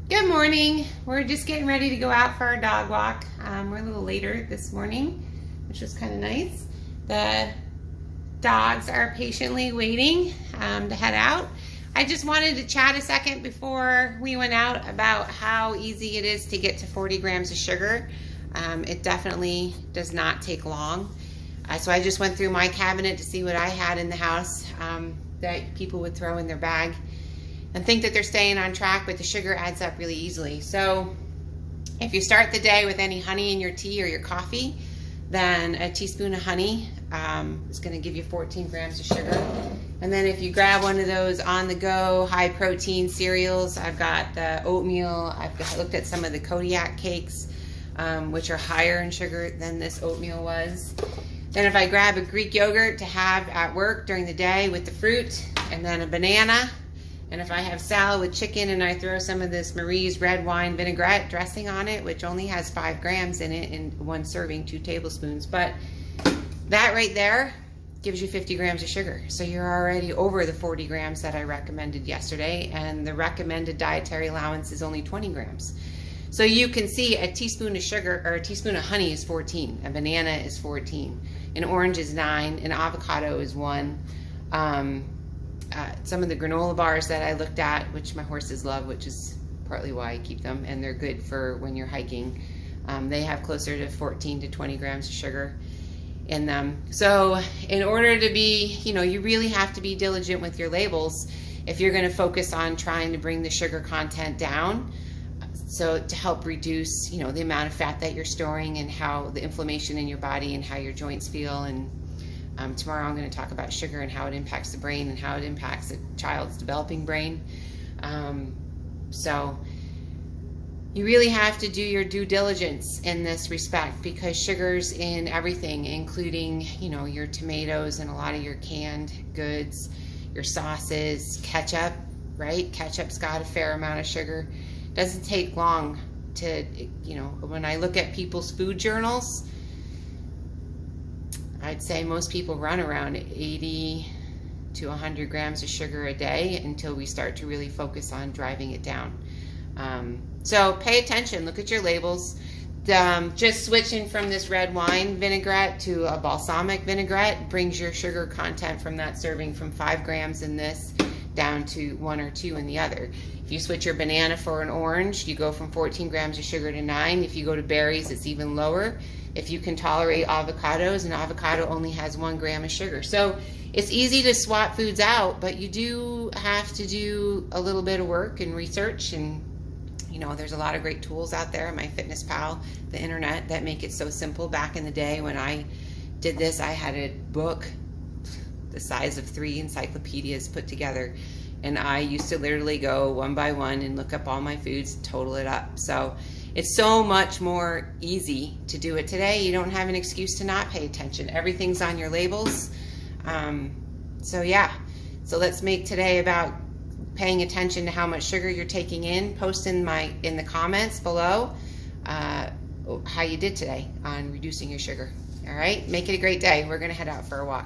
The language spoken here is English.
Good morning. We're just getting ready to go out for our dog walk. We're a little later this morning, which was kind of nice. The dogs are patiently waiting to head out. I just wanted to chat a second before we went out about how easy it is to get to 40 grams of sugar. It definitely does not take long. So I just went through my cabinet to see what I had in the house that people would throw in their bag and think that they're staying on track, but the sugar adds up really easily. So if you start the day with any honey in your tea or your coffee, then a teaspoon of honey is going to give you 14 grams of sugar. And then if you grab one of those on-the-go high-protein cereals, I've got the oatmeal. I've looked at some of the Kodiak cakes, which are higher in sugar than this oatmeal was. Then if I grab a Greek yogurt to have at work during the day with the fruit, and then a banana, and if I have salad with chicken and I throw some of this Marie's red wine vinaigrette dressing on it, which only has 5 grams in it in one serving, 2 tablespoons, but that right there gives you 50 grams of sugar. So you're already over the 40 grams that I recommended yesterday, and the recommended dietary allowance is only 20 grams. So you can see a teaspoon of sugar, or a teaspoon of honey is 14, a banana is 14, an orange is 9, an avocado is 1. Some of the granola bars that I looked at, which my horses love, which is partly why I keep them, and they're good for when you're hiking, they have closer to 14 to 20 grams of sugar in them. So in order to be, you really have to be diligent with your labels if you're going to focus on trying to bring the sugar content down, so to help reduce, the amount of fat that you're storing and how the inflammation in your body and how your joints feel. And tomorrow I'm going to talk about sugar and how it impacts the brain and how it impacts a child's developing brain. So you really have to do your due diligence in this respect, because sugar's in everything, including, your tomatoes and a lot of your canned goods, your sauces, ketchup, right? Ketchup's got a fair amount of sugar. Doesn't take long to, when I look at people's food journals, I'd say most people run around 80 to 100 grams of sugar a day until we start to really focus on driving it down. So pay attention, look at your labels. Just switching from this red wine vinaigrette to a balsamic vinaigrette brings your sugar content from that serving from 5 grams in this down to 1 or 2 in the other. If you switch your banana for an orange, you go from 14 grams of sugar to 9. If you go to berries, it's even lower. If you can tolerate avocados, an avocado only has 1 gram of sugar. So it's easy to swap foods out, but you do have to do a little bit of work and research, and there's a lot of great tools out there, MyFitnessPal, the internet, that make it so simple. Back in the day when I did this, I had a book the size of 3 encyclopedias put together, and I used to literally go one by one and look up all my foods and total it up. So it's so much more easy to do it today. You don't have an excuse to not pay attention. Everything's on your labels. So yeah, so let's make today about paying attention to how much sugar you're taking in. Post in the comments below how you did today on reducing your sugar. All right, make it a great day. We're gonna head out for a walk.